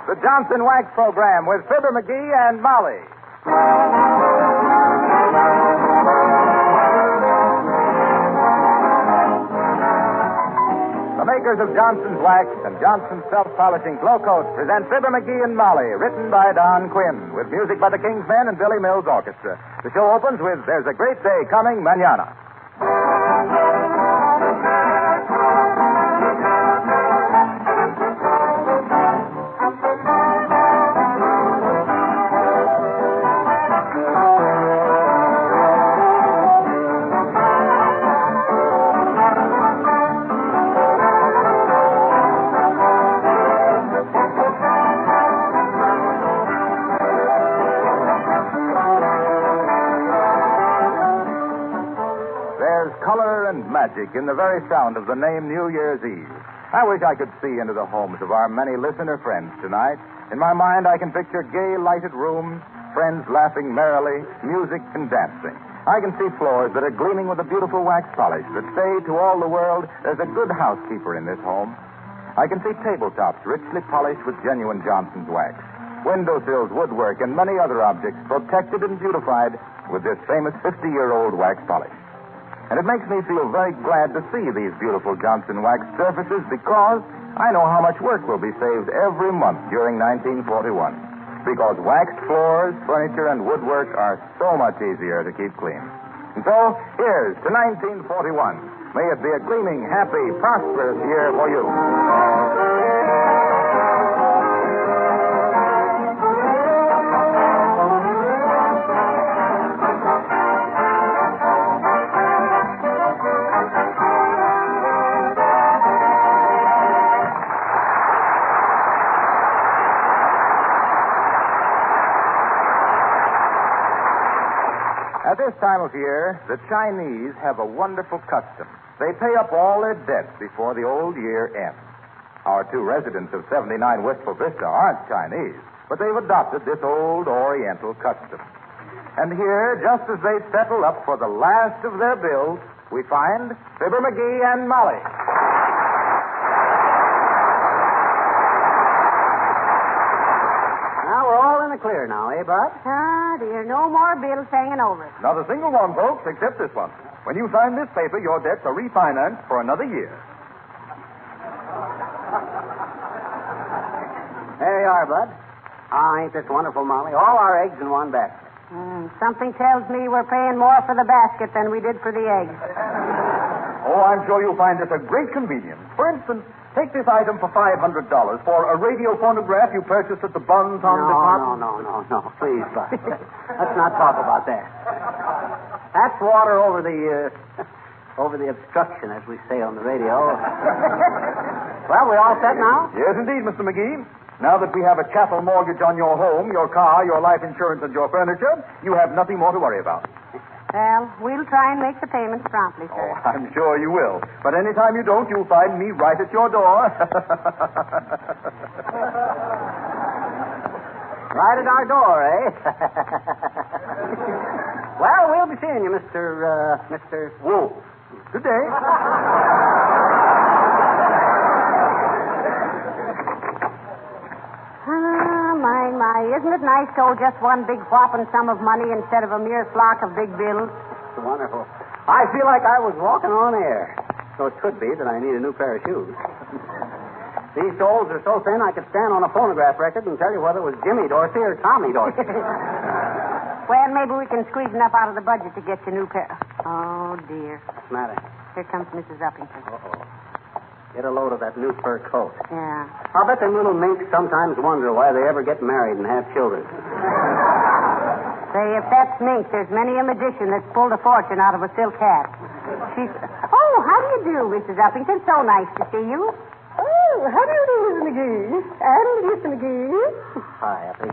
The Johnson Wax Program with Fibber McGee and Molly. The makers of Johnson's Wax and Johnson's Self-Polishing Glow Coat present Fibber McGee and Molly, written by Don Quinn, with music by the King's Men and Billy Mills Orchestra. The show opens with There's a Great Day Coming, Mañana. Magic in the very sound of the name New Year's Eve. I wish I could see into the homes of our many listener friends tonight. In my mind, I can picture gay, lighted rooms, friends laughing merrily, music and dancing. I can see floors that are gleaming with a beautiful wax polish that say to all the world, there's a good housekeeper in this home. I can see tabletops richly polished with genuine Johnson's wax, windowsills, woodwork, and many other objects protected and beautified with this famous 50-year-old wax polish. And it makes me feel very glad to see these beautiful Johnson wax surfaces because I know how much work will be saved every month during 1941. Because waxed floors, furniture, and woodwork are so much easier to keep clean. And so, here's to 1941. May it be a gleaming, happy, prosperous year for you. At this time of year, the Chinese have a wonderful custom. They pay up all their debts before the old year ends. Our two residents of 79 Wistful Vista aren't Chinese, but they've adopted this old Oriental custom. And here, just as they settle up for the last of their bills, we find Fibber McGee and Molly. Now we're all in the clear now, eh, Bud? Ah, dear, no more bills hanging over us. Not a single one, folks, except this one. When you sign this paper, your debts are refinanced for another year. There you are, Bud. Ah, ain't this wonderful, Molly? All our eggs in one basket. Something tells me we're paying more for the basket than we did for the eggs. Oh, I'm sure you'll find this a great convenience. For instance, take this item for $500 for a radio phonograph you purchased at the Bonton Department. No, please, Bud. Let's not talk about that. That's water over the obstruction, as we say on the radio. Well, we all set now? Yes, indeed, Mr. McGee. Now that we have a chattel mortgage on your home, your car, your life insurance, and your furniture, you have nothing more to worry about. Well, we'll try and make the payments promptly, sir. Oh, I'm sure you will. But anytime you don't, you'll find me right at your door. Right at our door, eh? Well, we'll be seeing you, Mr. Wolf. Good day. My. Isn't it nice to owe just one big whopping sum of money instead of a mere flock of big bills? It's wonderful. I feel like I was walking on air. So it could be that I need a new pair of shoes. These soles are so thin I could stand on a phonograph record and tell you whether it was Jimmy Dorsey or Tommy Dorsey. Well, maybe we can squeeze enough out of the budget to get you a new pair. Oh, dear. What's the matter? Here comes Mrs. Uppington. Uh-oh. Get a load of that new fur coat. Yeah. I'll bet them little minks sometimes wonder why they ever get married and have children. Say, if that's mink, there's many a magician that's pulled a fortune out of a silk hat. She's... Oh, how do you do, Mrs. Uppington? So nice to see you. Oh, how do you do, Mrs. McGee? And Mr. McGee? Hi, Uppy.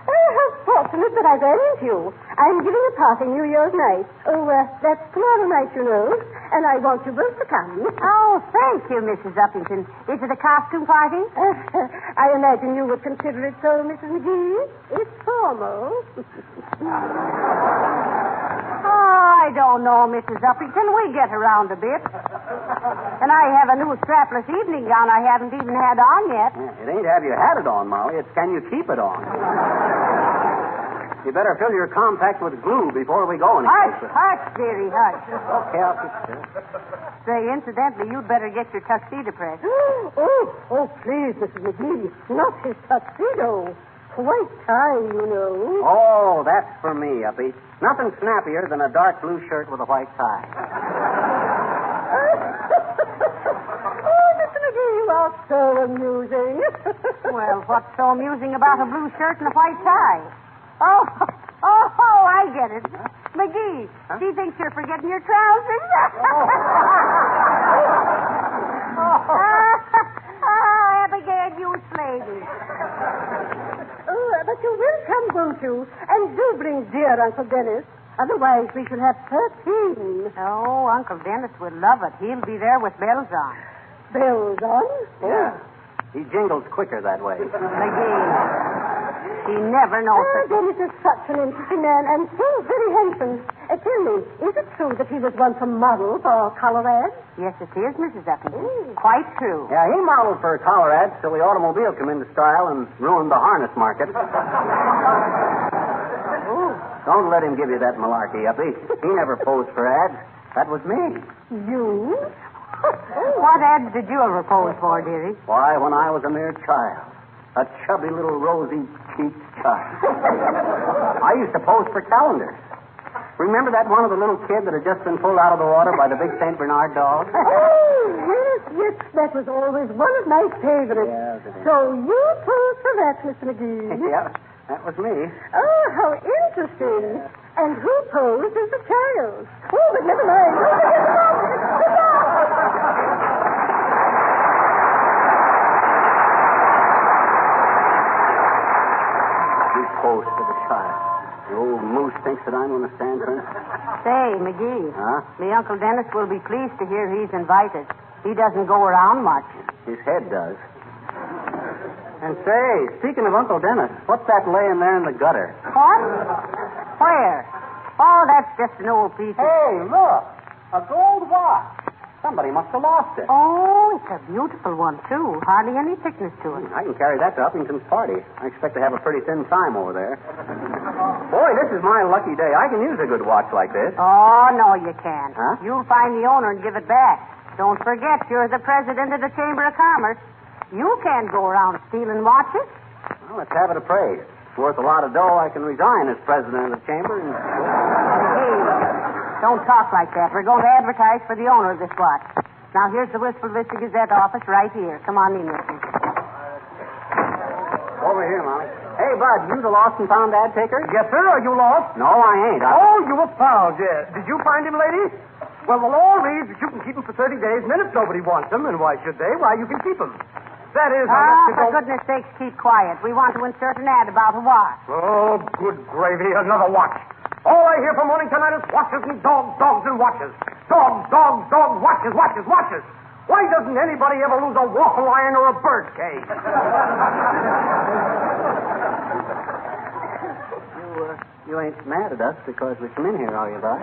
Oh, how fortunate that I ran into you. I'm giving a party New Year's night. Oh, that's tomorrow night, you know. And I want you both to come. Oh, thank you, Mrs. Uppington. Is it a costume party? I imagine you would consider it so, Mrs. McGee. It's formal. Oh, I don't know, Mrs. Uppington. We get around a bit. And I have a new strapless evening gown I haven't even had on yet. Yeah, it ain't have you had it on, Molly. It's can you keep it on. You better fill your compact with glue before we go any Hush, place. hush, dearie, hush. Okay, I'll keep still. Say, incidentally, you'd better get your tuxedo pressed. Oh, please, Mrs. McGee. Not his tuxedo. White tie, you know. Oh, that's for me, Uppy. Nothing snappier than a dark blue shirt with a white tie. Oh, Mr. McGee, you are so amusing. Well, what's so amusing about a blue shirt and a white tie? Oh, I get it. McGee, she thinks you're forgetting your trousers. Abigail, you lady. But you will come, won't you? And do bring dear Uncle Dennis. Otherwise, we shall have 13. Oh, Uncle Dennis would love it. He'll be there with bells on. Bells on? Yeah. He jingles quicker that way. McGee, he never knows it. Dennis is such an interesting man and so very handsome. Tell me, is it true that he was once a model for collar ads? Yes, it is, Mrs. Uppington. Quite true. Yeah, he modeled for collar ads till the automobile came into style and ruined the harness market. Don't let him give you that malarkey, Uppy. He never posed for ads. That was me. You? What ads did you ever pose for, dearie? Why, when I was a mere child. A chubby little rosy-cheeked child. I used to pose for calendars. Remember that one of the little kid that had just been pulled out of the water by the big St. Bernard dog? Oh, yes. That was always one of my favorites. Yes, it is. So you posed for that, Mr. McGee. Yeah, that was me. Oh, how interesting. And who posed as the child? Oh, but never mind. Oh, forget about it. You posed for the child. The old moose thinks that I'm going to stand for him. Say, McGee. Huh? Me Uncle Dennis will be pleased to hear he's invited. He doesn't go around much. His head does. And say, speaking of Uncle Dennis, what's that laying there in the gutter? What? Where? Oh, that's just an old piece of... Hey, look. A gold watch. Somebody must have lost it. Oh, it's a beautiful one, too. Hardly any thickness to it. I can carry that to Uppington's party. I expect to have a pretty thin time over there. Boy, this is my lucky day. I can use a good watch like this. Oh, no, you can't. Huh? You'll find the owner and give it back. Don't forget, you're the president of the Chamber of Commerce. You can't go around stealing watches. Well, let's have it appraised. It's worth a lot of dough. I can resign as president of the chamber and... Hey, don't talk like that. We're going to advertise for the owner of this watch. Now, here's the Wistful Vista Gazette office right here. Come on in, mister. Over here, Molly. Hey, Bud, you the lost and found ad taker? Yes, sir. Are you lost? No, I ain't. Oh, you were found, yes. Did you find him, lady? Well, the law reads that you can keep him for 30 days, and then if nobody wants him, and why should they? Why, you can keep him. That is, unless you For don't... goodness sakes, keep quiet. We want to insert an ad about a watch. Oh, good gravy, another watch. All I hear from morning to night is watches and dogs, dogs and watches. Dogs, dogs, dogs, watches, watches, watches. Why doesn't anybody ever lose a waffle iron or a bird cage? You ain't mad at us because we come in here, are you, Bud?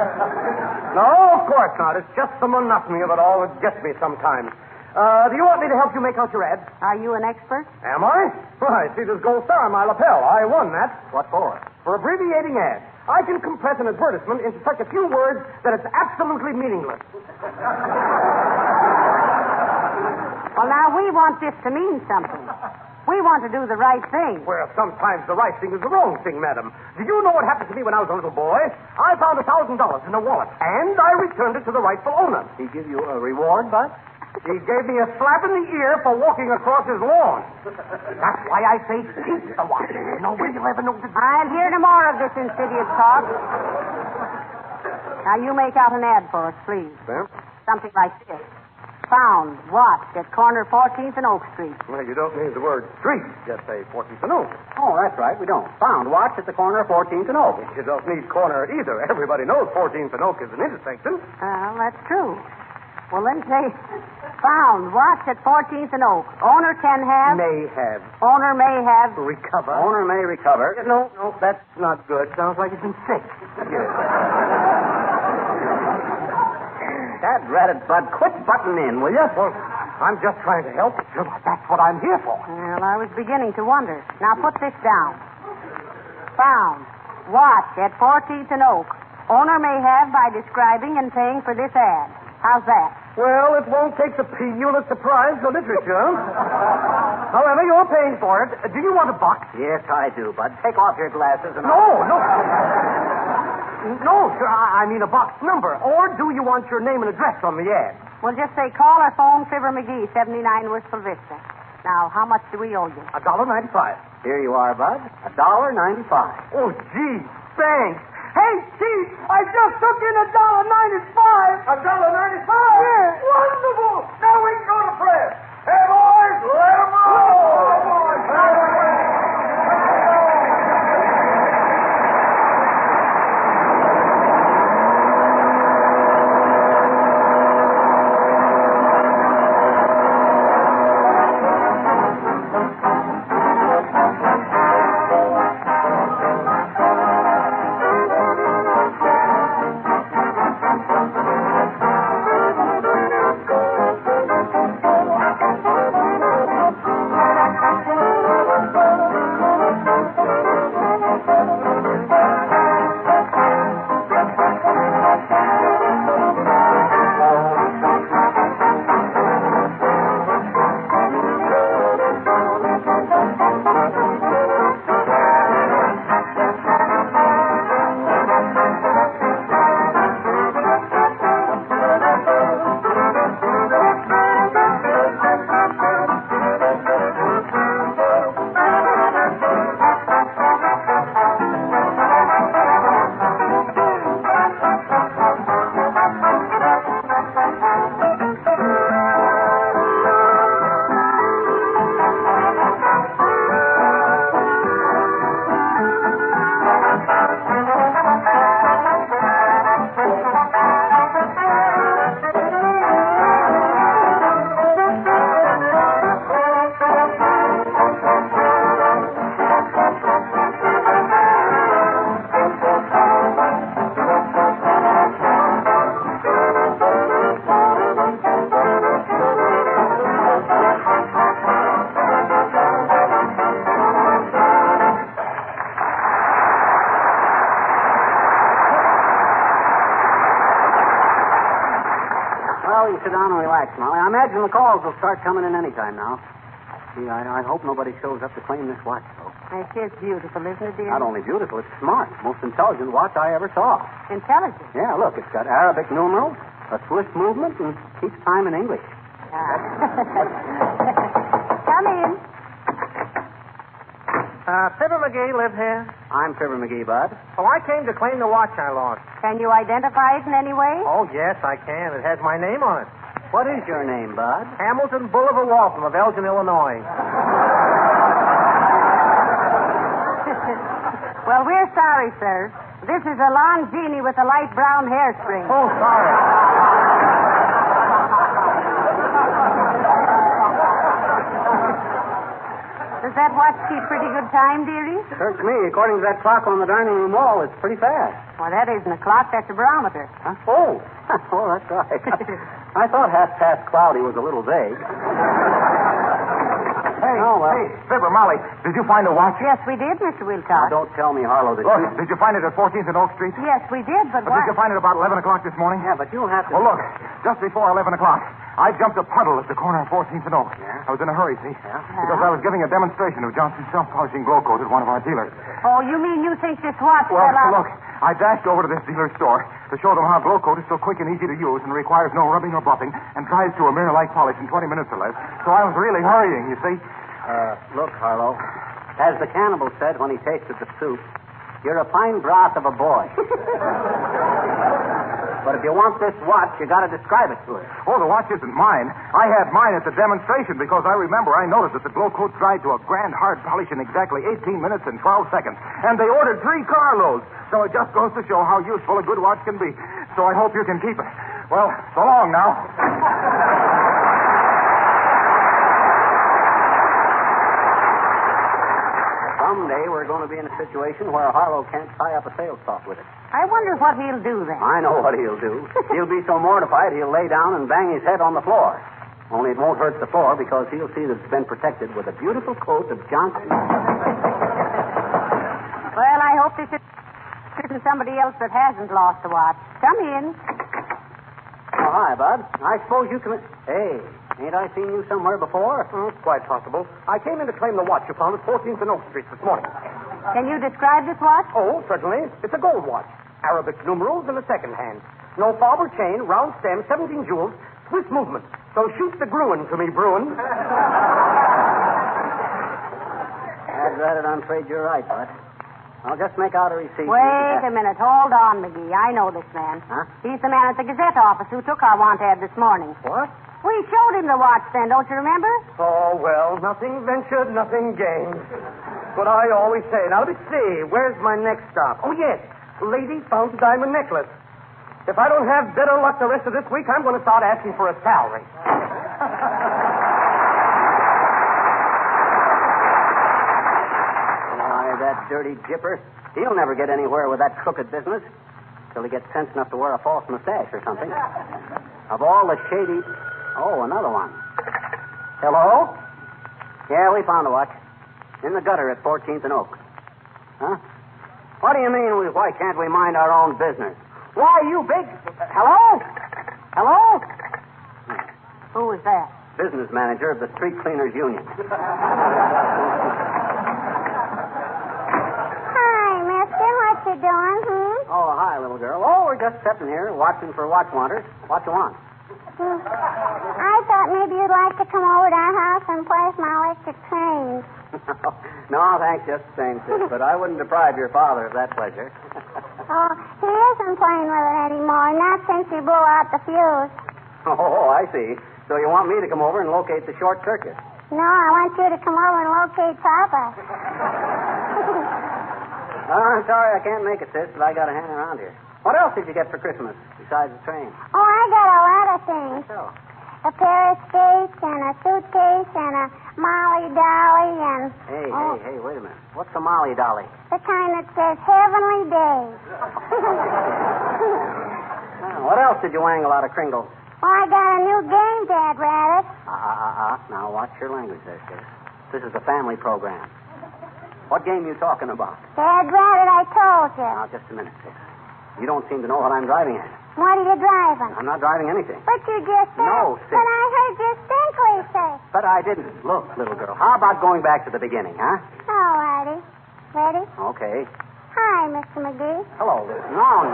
No, of course not. It's just the monotony of it all that gets me sometimes. Do you want me to help you make out your ad? Are you an expert? Am I? Why, see this gold star on my lapel. I won that. What for? For abbreviating ads. I can compress an advertisement into such a few words that it's absolutely meaningless. Well, now, we want this to mean something. We want to do the right thing. Well, sometimes the right thing is the wrong thing, madam. Do you know what happened to me when I was a little boy? I found $1,000 in a wallet, and I returned it to the rightful owner. He give you a reward, Bud? He gave me a slap in the ear for walking across his lawn. That's why I say keep the watch. No way you'll ever know the... I'll hear no more of this insidious talk. Now, you make out an ad for us, please. Ma'am? Something like this. Found watch at corner 14th and Oak Street. Well, you don't need the word street. Just say 14th and Oak. Oh, that's right. We don't. Found watch at the corner of 14th and Oak. You don't need corner either. Everybody knows 14th and Oak is an intersection. That's true. Well, then say, found watch at 14th and Oak. Owner can have... May have. Owner may have... Recover. Owner may recover. No, that's not good. Sounds like it's in 6. Dad, ratted, Bud, quit butting in, will you? Well, I'm just trying to help. That's what I'm here for. Well, I was beginning to wonder. Now put this down. Found. Watch at 14th and Oak. Owner may have by describing and paying for this ad. How's that? Well, it won't take the Pulitzer Prize for literature. However, you're paying for it. Do you want a box? Yes, I do, Bud. Take off your glasses and... No. No, sir, I mean a box number. Or do you want your name and address on the ad? Well, just say call or phone Fibber McGee, 79 Wistful Vista. Now, how much do we owe you? $1.95. Here you are, Bud. $1.95. Oh, gee, thanks. Hey, Chief, I just took in $1.95. $1.95? Yeah. Wonderful. Now we can go to press. Hey, boys, let 'em roll. Sit down and relax, Molly. I imagine the calls will start coming in any time now. Gee, I hope nobody shows up to claim this watch, though. It is beautiful, isn't it, dear? Not only beautiful, it's smart. Most intelligent watch I ever saw. Intelligent. Yeah, look, it's got Arabic numerals, a Swiss movement, and keeps time in English. Come in. Fibber McGee live here? I'm Fibber McGee, Bud. Oh, I came to claim the watch I lost. Can you identify it in any way? Oh, yes, I can. It has my name on it. What is your name, Bud? Hamilton Bolivar Waltham of Elgin, Illinois. Well, we're sorry, sir. This is a long genie with a light brown hairspring. Oh, sorry. Does that watch keep pretty good time, dearie? Search me. According to that clock on the dining room wall, it's pretty fast. Well, that isn't a clock. That's a barometer. Huh? Oh. Oh, that's right. I thought half-past cloudy was a little vague. Hey, Oh, well. hey, Fibber, Molly, did you find the watch? Yes, we did, Mr. Now, Wilcox. don't tell me, Harlow, that Look, you... did you find it at 14th and Oak Street? Yes, we did, but Did why? you find it about 11 o'clock this morning? Yeah, but you'll have to... Well, look, just before 11 o'clock, I jumped a puddle at the corner of 14th and Oak. Yeah? I was in a hurry, see? Yeah? Because I was giving a demonstration of Johnson's self-polishing glow coat at one of our dealers. Oh, you mean you think this watch Well, fell out? look, I dashed over to this dealer's store to show them how glow coat is so quick and easy to use and requires no rubbing or buffing and dries to a mirror-like polish in 20 minutes or less. So I was really hurrying, you see. Look, Harlow, as the cannibal said when he tasted the soup, you're a fine broth of a boy. But if you want this watch, you got to describe it to us. Oh, the watch isn't mine. I had mine at the demonstration because I remember I noticed that the glow coat dried to a grand hard polish in exactly 18 minutes and 12 seconds. And they ordered 3 carloads. So it just goes to show how useful a good watch can be. So I hope you can keep it. Well, so long now. Someday we're going to be in a situation where Harlow can't tie up a sales talk with it. I wonder what he'll do then. I know what he'll do. He'll be so mortified he'll lay down and bang his head on the floor. Only it won't hurt the floor because he'll see that it's been protected with a beautiful coat of Johnson. Well, I hope this isn't somebody else that hasn't lost a watch. Come in. Oh, hi, Bud. I suppose you can... Hey, ain't I seen you somewhere before? It's quite possible. I came in to claim the watch you found at 14th and Oak Street this morning. Can you describe this watch? Oh, certainly. It's a gold watch. Arabic numerals in the second hand. No fob or chain, round stem, 17 jewels, Swiss movement. So shoot the Gruen to me, Bruin. I'd rather I'm afraid you're right, Bud. I'll just make out a receipt. Wait a minute. Hold on, McGee. I know this man. Huh? He's the man at the Gazette office who took our want ad this morning. What? We showed him the watch then, don't you remember? Oh, well, nothing ventured, nothing gained. What I always say. Now, let's see. Where's my next stop? Oh, yes. Lady found a diamond necklace. If I don't have better luck the rest of this week, I'm going to start asking for a salary. Why, that dirty jipper. He'll never get anywhere with that crooked business till he gets sense enough to wear a false mustache or something. Of all the shady... Oh, another one. Hello? Yeah, we found a watch. In the gutter at 14th and Oak. Huh? What do you mean, why can't we mind our own business? Why, you big... Hello? Hello? Who was that? Business manager of the Street Cleaners Union. Hi, mister. What you doing, Oh, hi, little girl. Oh, we're just sitting here watching for watch wanters. What you want? I thought maybe you'd like to come over to our house and play with my electric train. No, thanks, just the same, sis. But I wouldn't deprive your father of that pleasure. Oh, he isn't playing with it anymore, not since you blew out the fuse. Oh, I see. So you want me to come over and locate the short circuit? No, I want you to come over and locate Papa. I'm sorry I can't make it, sis, but I got to hang around here. What else did you get for Christmas besides the train? Oh, I got a lot of things. So? A pair of skates and a suitcase and a Molly dolly and... Hey, wait a minute. What's a Molly dolly? The kind that says Heavenly Days. What else did you wangle out of Kringle's? Oh, I got a new game, Dad Rabbit. Now, watch your language there, sis. This is a family program. What game are you talking about? Dad Rabbit, I told you. Now, just a minute, sis. You don't seem to know what I'm driving at. What are you driving? I'm not driving anything. But you just said... No, sis. But I heard distinctly say... But I didn't. Look, little girl, how about going back to the beginning, huh? All righty. Ready? Okay. Hi, Mr. McGee. Hello. No.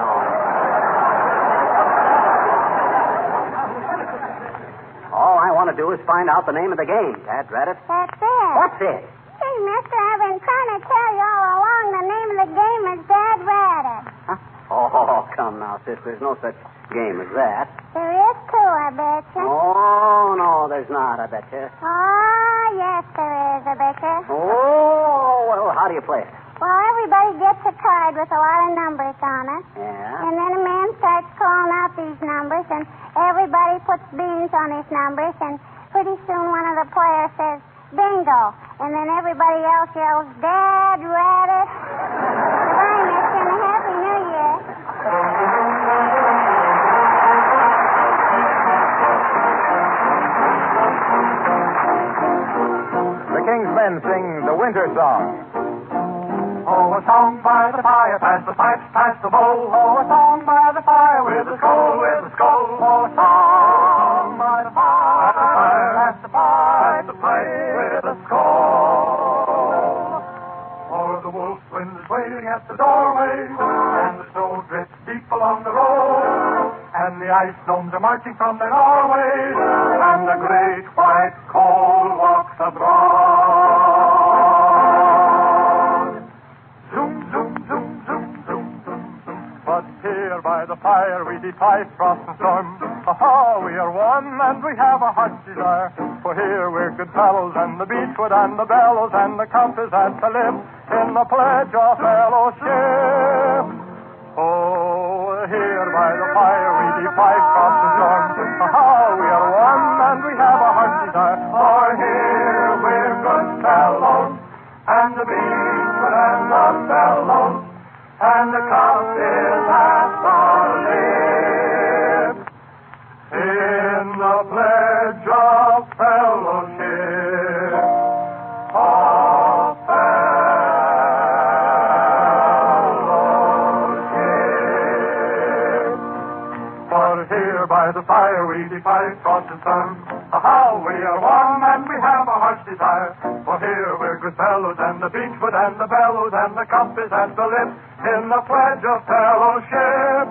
All I want to do is find out the name of the game, Dad Rabbit. That's it. What's it? Hey, mister, I've been trying to tell you all along the name of the game is Dad Rabbit. Huh? Oh, come now, sis. There's no such game as that. There is too, I bet you. Oh, no, there's not, I bet you. Oh, yes, there is, I bet you. Oh, well, how do you play it? Well, everybody gets a card with a lot of numbers on it. Yeah? And then a man starts calling out these numbers, and everybody puts beans on his numbers, and pretty soon one of the players says, bingo. And then everybody else yells, Dad Rabbit. Goodbye, mister, and a Happy New Year. The King's Men sing the winter song. Oh, a song by the fire, pass the pipes, pass the bowl. Oh, a song by the fire, with a skull, with a skull. Oh, a song by the fire, pass the pipe, with a skull. Oh, the wolf wind is waiting at the doorway, and the snow drifts deep along the road, and the ice gnomes are marching from their doorways, and the great white coal walks abroad. But here by the fire we defy frost and storm. Aha, we are one and we have a heart's desire. For here we're good fellows and the beechwood and the bellows and the compass at the lip in the pledge of fellowship. Oh, here by the fire we defy frost and storm. Aha, we are one and we have a heart's desire. For here we're good fellows and the beechwood and the bellows and the cup is at the lip. In the pledge of fellowship, here by the fire we defy frost and sun. Aha, we are one and we have a heart's desire. For here we're good fellows and the beechwood and the bellows and the cup is at the lip in the pledge of fellowship.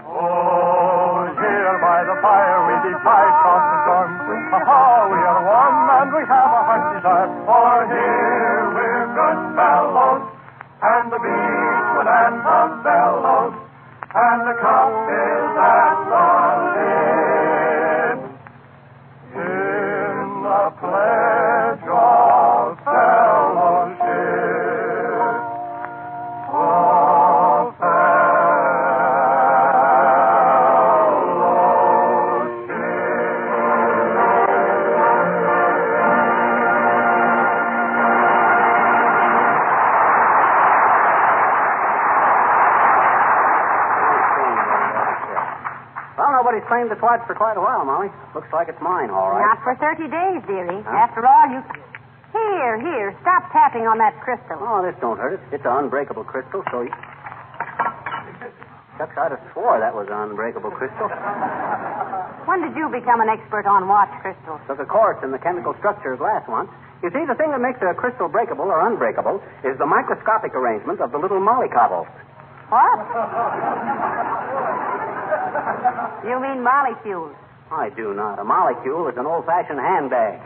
Oh, here by the fire we defy frost and storm. Aha, we are one and we have a heart's desire. For here we're good fellows and the beechwood and the bellows and the cup is at the lip in the pledge of fellowship. Of Nobody's claimed the watch for quite a while, Molly. Looks like it's mine, all right. Not for 30 days, dearie. Huh? After all, you... Here. Stop tapping on that crystal. Oh, this don't hurt it. It's an unbreakable crystal, so you... Shucks, I'd have swore that was an unbreakable crystal. When did you become an expert on watch crystals? Took a course in the chemical structure of glass once. You see, the thing that makes a crystal breakable or unbreakable is the microscopic arrangement of the little mollycoddles. What? You mean molecules? I do not. A molecule is an old-fashioned handbag.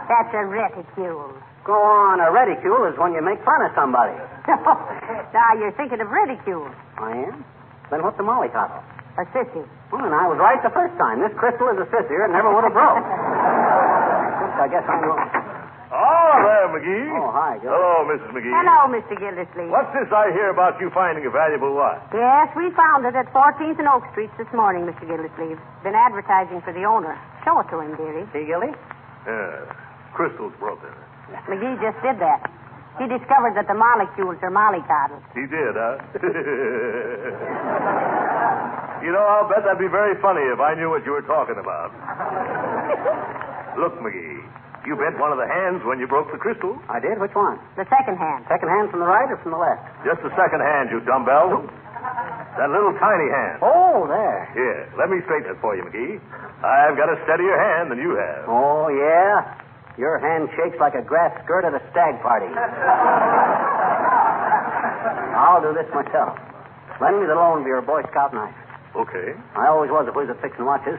That's a reticule. Go on. A reticule is when you make fun of somebody. Now, you're thinking of ridicule. I am? Then what's a mollycoddle? A sissy. Well, and I was right the first time. This crystal is a sissy and never would have broke. I guess I know. Oh, there, McGee. Oh, hi, Gil. Hello, Mrs. McGee. Hello, Mr. Gildersleeve. What's this I hear about you finding a valuable watch? Yes, we found it at 14th and Oak Streets this morning, Mr. Gildersleeve. Been advertising for the owner. Show it to him, dearie. See, Gildy? Yeah, crystal's broken. McGee just did that. He discovered that the molecules are mollycoddles. He did, huh? You know, I'll bet that'd be very funny if I knew what you were talking about. Look, McGee. You bent one of the hands when you broke the crystal. I did? Which one? The second hand. Second hand from the right or from the left? Just the second hand, you dumbbell. That little tiny hand. Oh, there. Here, let me straighten it for you, McGee. I've got a steadier hand than you have. Oh, yeah? Your hand shakes like a grass skirt at a stag party. I'll do this myself. Lend me the loan of your Boy Scout knife. Okay. I always was a whiz at fixing watches.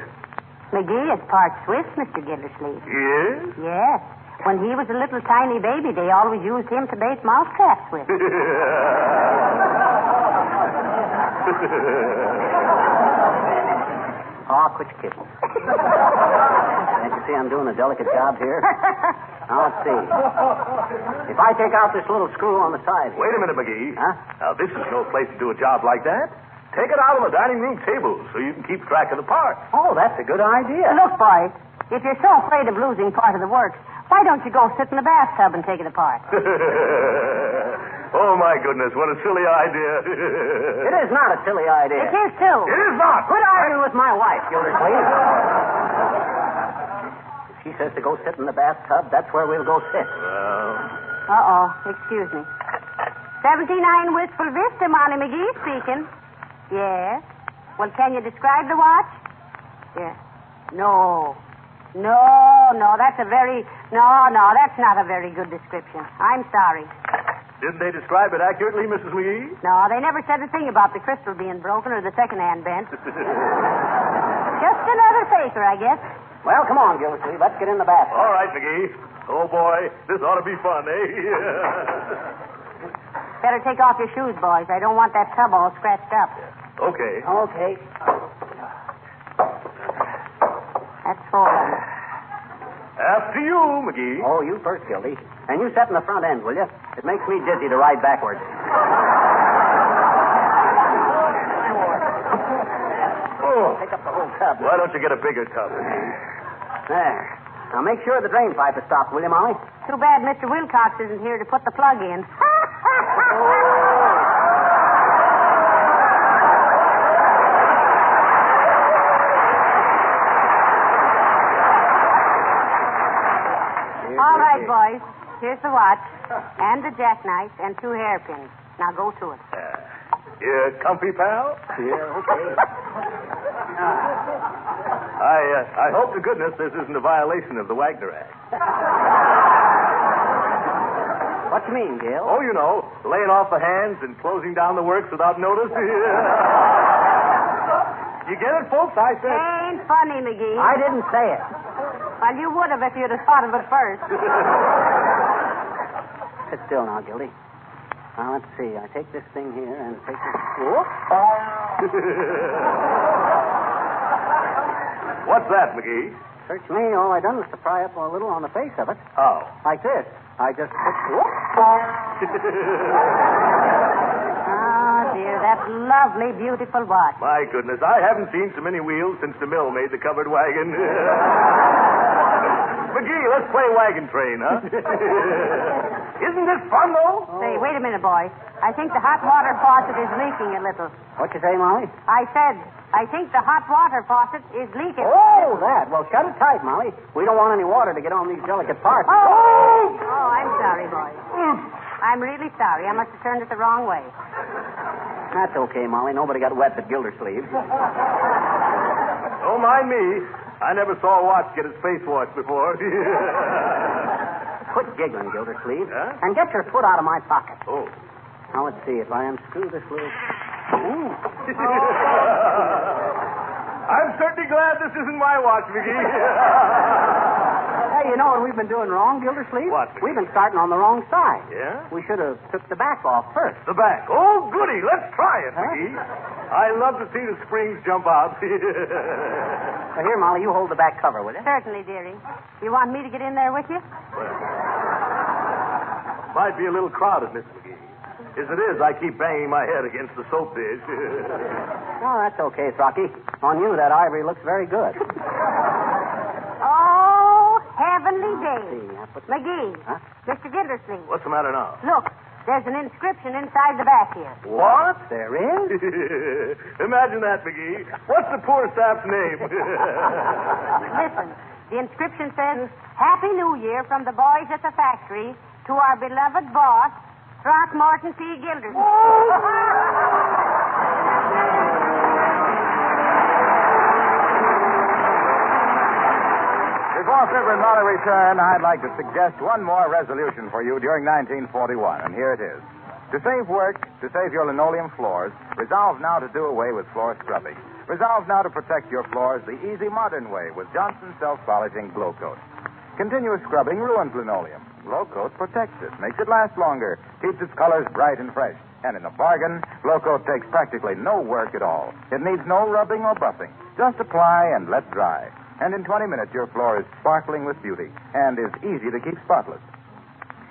McGee is part Swiss, Mr. Gildersleeve. Yes? Yes. When he was a little tiny baby, they always used him to bait mousetraps with. Oh, quit your kidding. Can't you see I'm doing a delicate job here? Now, let's see. If I take out this little screw on the side... Wait a minute, McGee. Huh? Now, this is no place to do a job like that. Take it out on the dining room table so you can keep track of the parts. Oh, that's a good idea. Look, boys, if you're so afraid of losing part of the works, why don't you go sit in the bathtub and take it apart? Oh, my goodness, what a silly idea. It is not a silly idea. It is, too. It is not. Quit arguing with my wife, Gildersleeve. If she says to go sit in the bathtub, that's where we'll go sit. Uh-oh. Excuse me. 79 Wistful Vista, Molly McGee speaking. Yes. Well, can you describe the watch? Yes. No, that's not a very good description. I'm sorry. Didn't they describe it accurately, Mrs. McGee? No, they never said a thing about the crystal being broken or the second-hand bent. Just another faker, I guess. Well, come on, Gildersleeve. Let's get in the bathtub. All right, McGee. Oh, boy, this ought to be fun, eh? Better take off your shoes, boys. I don't want that tub all scratched up. Okay. Okay. That's four. After you, McGee. Oh, you first, Gildy. And you sit in the front end, will you? It makes me dizzy to ride backwards. Oh. Take up the whole tub. Why don't you get a bigger tub, McGee? There. Now make sure the drain pipe is stopped, will you, Molly? Too bad Mr. Wilcox isn't here to put the plug in. Oh. All right, boys. Here's the watch, and the jackknife, and 2 hairpins. Now go to it. You comfy, pal? Yeah, okay. I hope to goodness this isn't a violation of the Wagner Act. What you mean, Gil? Oh, you know, laying off the hands and closing down the works without notice. You get it, folks? I said. Ain't funny, McGee. I didn't say it. Well, you would have if you'd have thought of it first. Sit still now, Gildy. Now, let's see. I take this thing here and take this... Whoop. What's that, McGee? Search me. All I done was to pry up a little on the face of it. Oh. Like this. I just put... Ah, dear, that lovely, beautiful watch. My goodness, I haven't seen so many wheels since the mill made the covered wagon. McGee, let's play wagon train, huh? Isn't this fun, though? Say, wait a minute, boy. I think the hot water faucet is leaking a little. What you say, Molly? I said, I think the hot water faucet is leaking. Oh, that. Well, shut it tight, Molly. We don't want any water to get on these delicate parts. Oh, I'm sorry, boy. I'm really sorry. I must have turned it the wrong way. That's okay, Molly. Nobody got wet but Gildersleeve. Don't mind me. I never saw a watch get its face washed before. Quit giggling, Gildersleeve. Huh? And get your foot out of my pocket. Oh. Now, let's see. If I unscrew this little... Ooh. I'm certainly glad this isn't my watch, McGee. Hey, you know what we've been doing wrong, Gildersleeve? What? We've been starting on the wrong side. Yeah? We should have took the back off first. The back. Oh, goody. Let's try it, Huh? McGee. I love to see the springs jump out. Well, here, Molly, you hold the back cover, will you? Certainly, dearie. You want me to get in there with you? Might be a little crowded, Miss McGee. As it is, I keep banging my head against the soap dish. Oh, that's okay, Throcky. On you, that ivory looks very good. Oh, heavenly day. See, I put... McGee, Huh? Mr. Gildersleeve, What's the matter now? look, there's an inscription inside the back here. What? There is? Imagine that, McGee. What's the poor sap's name? Listen, the inscription says, Happy New Year from the boys at the factory to our beloved boss, Throckmorton P. Gildersleeve. Before Fibber and Molly return, I'd like to suggest one more resolution for you during 1941, and here it is. To save work, to save your linoleum floors, resolve now to do away with floor scrubbing. Resolve now to protect your floors the easy modern way with Johnson's self-polishing Glow Coat. Continuous scrubbing ruins linoleum. Glow Coat protects it, makes it last longer, keeps its colors bright and fresh. And in the bargain, Glow Coat takes practically no work at all. It needs no rubbing or buffing. Just apply and let dry. And in 20 minutes, your floor is sparkling with beauty and is easy to keep spotless.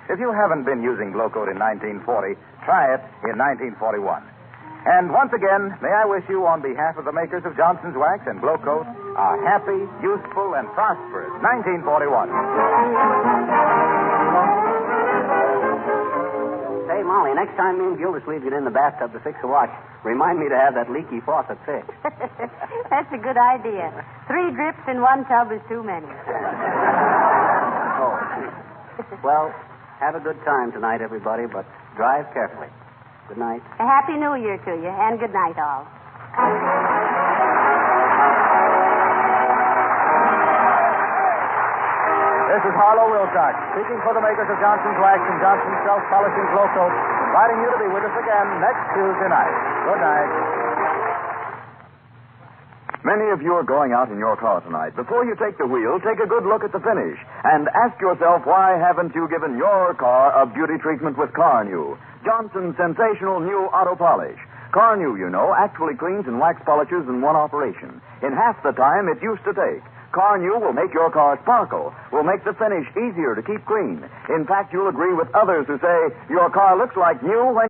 If you haven't been using Glow Coat in 1940, try it in 1941. And once again, may I wish you, on behalf of the makers of Johnson's Wax and Glow Coat, a happy, useful, and prosperous 1941. Say, Molly, next time me and Gildersleeve get in the bathtub to fix a watch, remind me to have that leaky faucet fixed. That's a good idea. 3 drips in one tub is too many. Oh. Well, have a good time tonight, everybody, but drive carefully. Good night. A Happy New Year to you, and good night, all. This is Harlow Wilcox, speaking for the makers of Johnson's Wax and Johnson's Self-Polishing Glow Coat, inviting you to be with us again next Tuesday night. Good night. Many of you are going out in your car tonight. Before you take the wheel, take a good look at the finish and ask yourself, why haven't you given your car a beauty treatment with Car New? Johnson's sensational new auto polish. Car New, you know, actually cleans and wax polishes in one operation, in half the time it used to take. Car New will make your car sparkle, will make the finish easier to keep clean. In fact, you'll agree with others who say your car looks like new when